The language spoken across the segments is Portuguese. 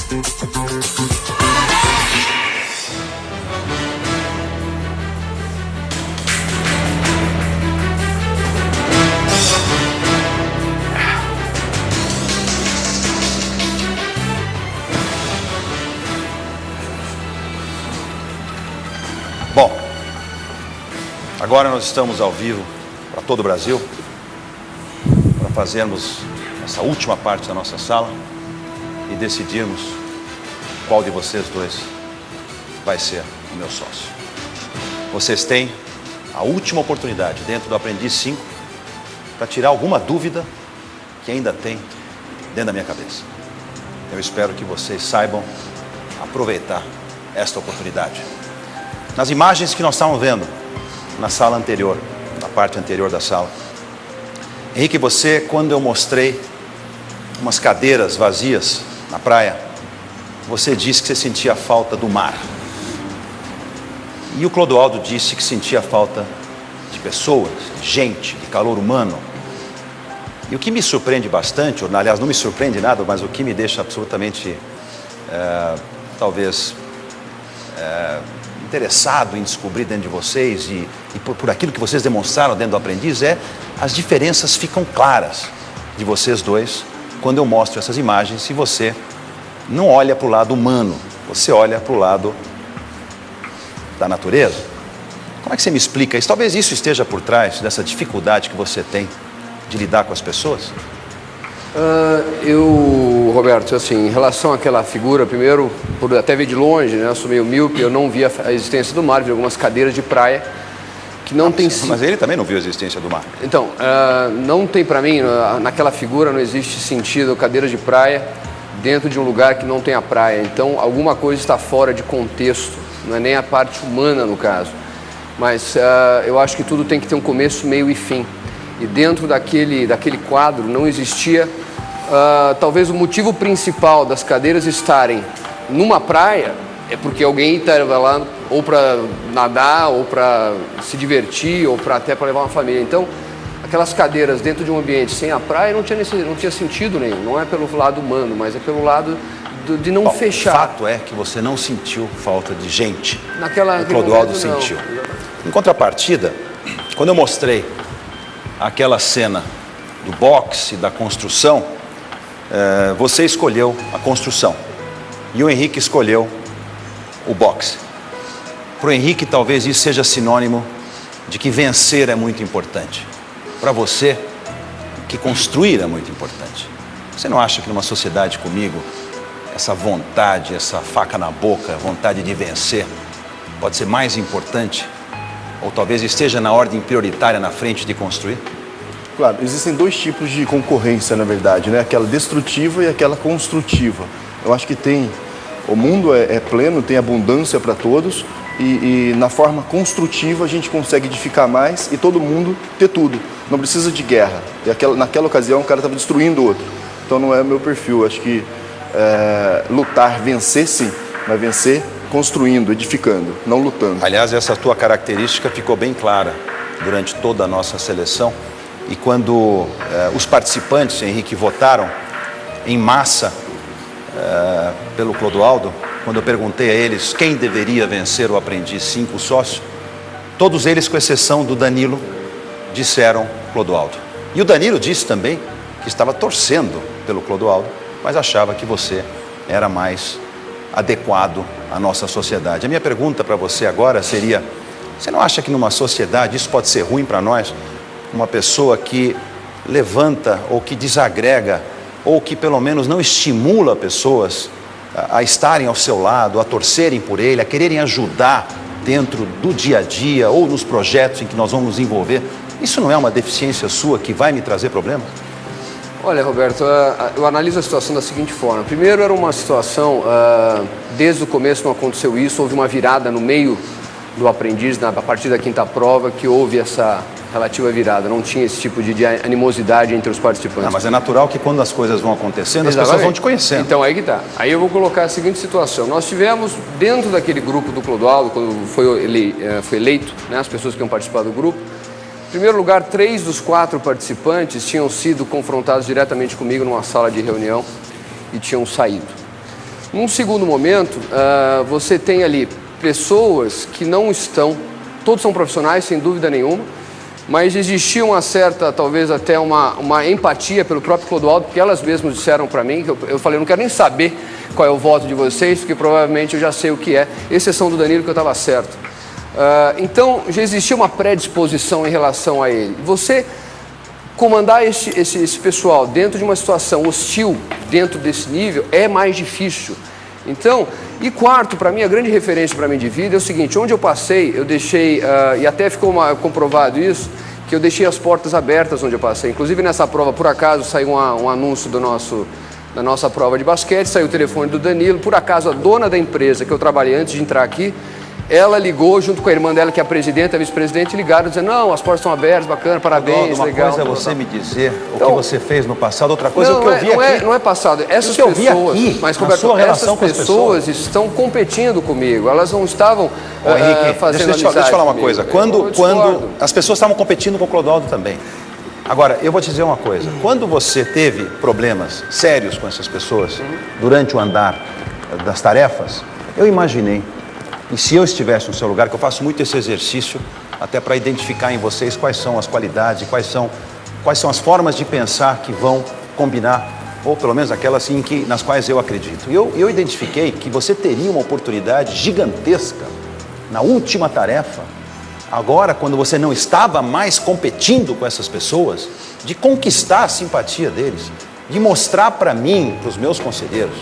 Bom, agora nós estamos ao vivo para todo o Brasil para fazermos essa última parte da nossa sala e decidirmos qual de vocês dois vai ser o meu sócio. Vocês têm a última oportunidade dentro do Aprendiz 5 para tirar alguma dúvida que ainda tem dentro da minha cabeça. Eu espero que vocês saibam aproveitar esta oportunidade. Nas imagens que nós estávamos vendo na sala anterior, na parte anterior da sala, Henrique, você, quando eu mostrei umas cadeiras vazias na praia, você disse que você sentia falta do mar. E o Clodoaldo disse que sentia falta de pessoas, de gente, de calor humano. E o que me surpreende bastante, ou, aliás, não me surpreende nada, mas o que me deixa absolutamente, talvez, interessado em descobrir dentro de vocês e por aquilo que vocês demonstraram dentro do Aprendiz as diferenças ficam claras de vocês dois quando eu mostro essas imagens e você não olha para o lado humano, você olha para o lado da natureza. Como é que você me explica isso? Talvez isso esteja por trás dessa dificuldade que você tem de lidar com as pessoas? Roberto, assim, em relação àquela figura, primeiro, por até ver de longe, né, eu sou meio míope, eu não vi a existência do mar, vi algumas cadeiras de praia que não tem... Mas ele também não viu a existência do mar. Então, não tem para mim, naquela figura não existe sentido cadeira de praia dentro de um lugar que não tem a praia. Então, alguma coisa está fora de contexto, não é nem a parte humana no caso. Mas eu acho que tudo tem que ter um começo, meio e fim. E dentro daquele quadro não existia, talvez o motivo principal das cadeiras estarem numa praia é porque alguém estava lá ou para nadar, ou para se divertir, ou até para levar uma família. Então, aquelas cadeiras dentro de um ambiente sem a praia não tinha sentido nenhum. Não é pelo lado humano, mas é pelo lado de não fechar. O fato é que você não sentiu falta de gente. O Clodoaldo sentiu. Em contrapartida, quando eu mostrei aquela cena do boxe, da construção, você escolheu a construção e o Henrique escolheu o boxe. Para o Henrique, talvez isso seja sinônimo de que vencer é muito importante. Para você, que construir é muito importante. Você não acha que numa sociedade comigo, essa vontade, essa faca na boca, vontade de vencer, pode ser mais importante? Ou talvez esteja na ordem prioritária na frente de construir? Claro, existem dois tipos de concorrência, na verdade, né? Aquela destrutiva e aquela construtiva. Eu acho que o mundo é pleno, tem abundância para todos e na forma construtiva a gente consegue edificar mais e todo mundo ter tudo. Não precisa de guerra. E naquela ocasião o cara estava destruindo o outro. Então não é o meu perfil. Acho que lutar, vencer sim, mas vencer construindo, edificando, não lutando. Aliás, essa tua característica ficou bem clara durante toda a nossa seleção. E quando os participantes, Henrique, votaram em massa pelo Clodoaldo, quando eu perguntei a eles quem deveria vencer o Aprendiz 5, o sócio, todos eles, com exceção do Danilo, disseram Clodoaldo. E o Danilo disse também que estava torcendo pelo Clodoaldo, mas achava que você era mais adequado à nossa sociedade. A minha pergunta para você agora seria, você não acha que numa sociedade isso pode ser ruim para nós? Uma pessoa que levanta ou que desagrega ou que pelo menos não estimula pessoas a estarem ao seu lado, a torcerem por ele, a quererem ajudar dentro do dia a dia ou nos projetos em que nós vamos nos envolver. Isso não é uma deficiência sua que vai me trazer problemas? Olha, Roberto, eu analiso a situação da seguinte forma. Primeiro, era uma situação, desde o começo não aconteceu isso, houve uma virada no meio do Aprendiz, a partir da quinta prova, que houve essa relativa virada. Não tinha esse tipo de animosidade entre os participantes. Não, mas é natural que quando as coisas vão acontecendo, as pessoas vão te conhecendo. Então, aí que tá. Aí eu vou colocar a seguinte situação. Nós tivemos, dentro daquele grupo do Clodoaldo, quando foi eleito, né, as pessoas que iam participar do grupo, em primeiro lugar, 3 dos 4 participantes tinham sido confrontados diretamente comigo numa sala de reunião e tinham saído. Num segundo momento, você tem ali pessoas que não estão, todos são profissionais, sem dúvida nenhuma, mas existia uma certa, talvez até uma empatia pelo próprio Clodoaldo, porque elas mesmas disseram para mim, que eu falei, eu não quero nem saber qual é o voto de vocês, porque provavelmente eu já sei o que é, exceção do Danilo, que eu estava certo. Então, já existia uma predisposição em relação a ele. Você comandar esse pessoal dentro de uma situação hostil, dentro desse nível, é mais difícil. Então, e quarto, para mim, a grande referência para mim de vida é o seguinte, onde eu passei, eu deixei, e até ficou comprovado isso, que eu deixei as portas abertas onde eu passei. Inclusive nessa prova, por acaso, saiu um anúncio da nossa prova de basquete, saiu o telefone do Danilo, por acaso a dona da empresa que eu trabalhei antes de entrar aqui, ela ligou junto com a irmã dela, que é a presidente, a vice-presidente, ligaram dizendo, não, as portas estão abertas, bacana, parabéns, uma legal. Uma coisa é você me dizer o que você fez no passado, outra coisa é o que eu vi aqui. Não é passado, essas que eu vi pessoas, aqui, mas na sua relação com as pessoas estão competindo comigo, elas não estavam Henrique, fazendo deixa eu te falar uma coisa, quando as pessoas estavam competindo com o Clodoaldo também. Agora, eu vou te dizer uma coisa, quando você teve problemas sérios com essas pessoas, durante o andar das tarefas, eu imaginei, e se eu estivesse no seu lugar, que eu faço muito esse exercício, até para identificar em vocês quais são as qualidades, quais são as formas de pensar que vão combinar, ou pelo menos aquelas nas quais eu acredito. E eu identifiquei que você teria uma oportunidade gigantesca na última tarefa, agora quando você não estava mais competindo com essas pessoas, de conquistar a simpatia deles, de mostrar para mim, para os meus conselheiros,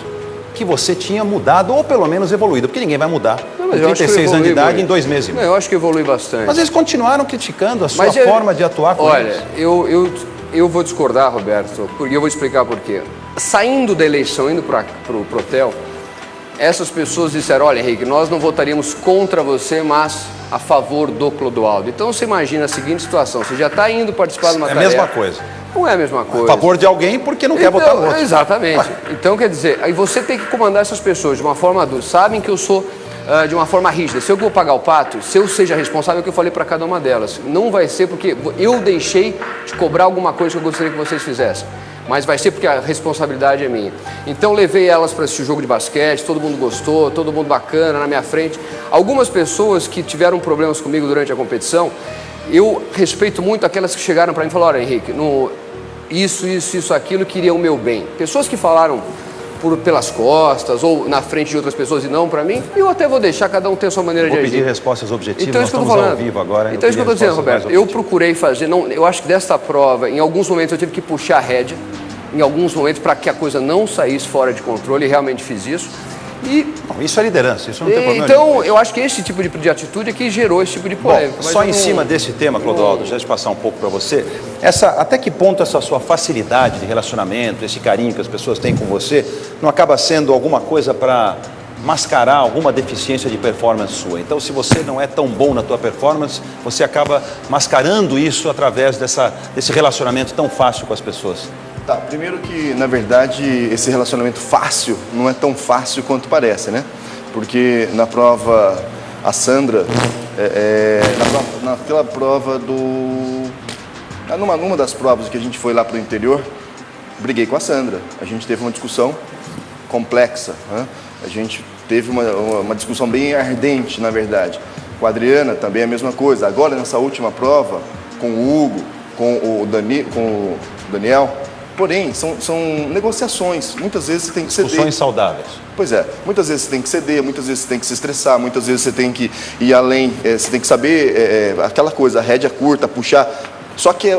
que você tinha mudado ou pelo menos evoluído, porque ninguém vai mudar com 36 anos de idade em 2 meses e meio. Eu acho que evolui bastante. Mas eles continuaram criticando a sua forma de atuar com eles. Olha, eu vou discordar, Roberto, porque eu vou explicar por quê. Saindo da eleição, indo para o Protel, essas pessoas disseram, olha, Henrique, nós não votaríamos contra você, mas a favor do Clodoaldo. Então você imagina a seguinte situação, você já está indo participar de uma tarefa. É a mesma coisa. Não é a mesma coisa. A favor de alguém porque não quer votar no outro. Exatamente. Então, quer dizer, aí você tem que comandar essas pessoas de uma forma adulta. Sabem que eu sou de uma forma rígida. Se eu vou pagar o pato, se eu seja responsável, é o que eu falei para cada uma delas. Não vai ser porque eu deixei de cobrar alguma coisa que eu gostaria que vocês fizessem. Mas vai ser porque a responsabilidade é minha. Então, levei elas para esse jogo de basquete, todo mundo gostou, todo mundo bacana na minha frente. Algumas pessoas que tiveram problemas comigo durante a competição, eu respeito muito aquelas que chegaram para mim e falaram, olha, Henrique, isso, aquilo, queria o meu bem. Pessoas que falaram pelas costas ou na frente de outras pessoas e não para mim, eu até vou deixar cada um ter a sua maneira de agir. Vou pedir respostas objetivas, então, nós estamos ao vivo agora. Então, isso que eu estou dizendo, Roberto, eu procurei fazer, eu acho que desta prova, em alguns momentos eu tive que puxar a rédea, em alguns momentos para que a coisa não saísse fora de controle, e realmente fiz isso. Isso é liderança, isso não tem problema. Então, eu acho que esse tipo de atitude é que gerou esse tipo de polêmica. Bom, só em cima desse tema, Clodoaldo, deixa eu passar um pouco para você, até que ponto essa sua facilidade de relacionamento, esse carinho que as pessoas têm com você, não acaba sendo alguma coisa para mascarar alguma deficiência de performance sua? Então, se você não é tão bom na tua performance, você acaba mascarando isso através desse relacionamento tão fácil com as pessoas. Tá, primeiro que, na verdade, esse relacionamento fácil não é tão fácil quanto parece, né? Porque na prova, a Sandra, naquela prova numa das provas que a gente foi lá para o interior, briguei com a Sandra. A gente teve uma discussão complexa, né? A gente teve uma discussão bem ardente, na verdade. Com a Adriana também a mesma coisa. Agora, nessa última prova, com o Hugo, com o Daniel, porém, são negociações. Muitas vezes você tem que ceder. Discussões saudáveis. Pois é. Muitas vezes você tem que ceder, muitas vezes você tem que se estressar, muitas vezes você tem que ir além, você tem que saber aquela coisa, a rédea curta, puxar. Só que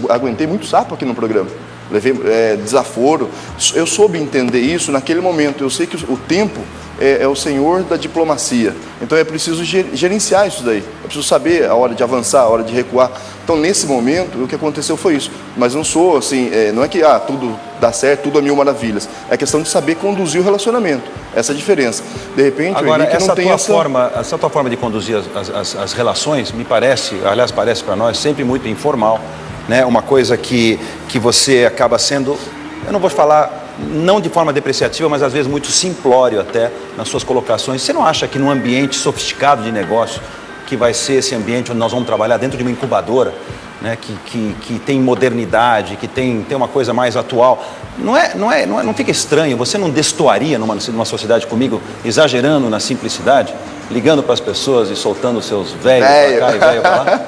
aguentei muito sapo aqui no programa. Levei desaforo. Eu soube entender isso naquele momento. Eu sei que o tempo é o senhor da diplomacia. Então é preciso gerenciar isso daí. É preciso saber a hora de avançar, a hora de recuar. Então, nesse momento, o que aconteceu foi isso. Mas não sou assim, não é que tudo dá certo, tudo a mil maravilhas. É questão de saber conduzir o relacionamento. Essa é a diferença. De repente, agora, o Henrique não tem essa tua forma de conduzir as relações, me parece, aliás, parece para nós, sempre muito informal. Né? Uma coisa que você acaba sendo, eu não vou falar, não de forma depreciativa, mas às vezes muito simplório até nas suas colocações. Você não acha que num ambiente sofisticado de negócio, que vai ser esse ambiente onde nós vamos trabalhar dentro de uma incubadora, né, que tem modernidade, que tem uma coisa mais atual. Não fica estranho, você não destoaria numa sociedade comigo, exagerando na simplicidade, ligando para as pessoas e soltando os seus velhos para cá e velho para lá?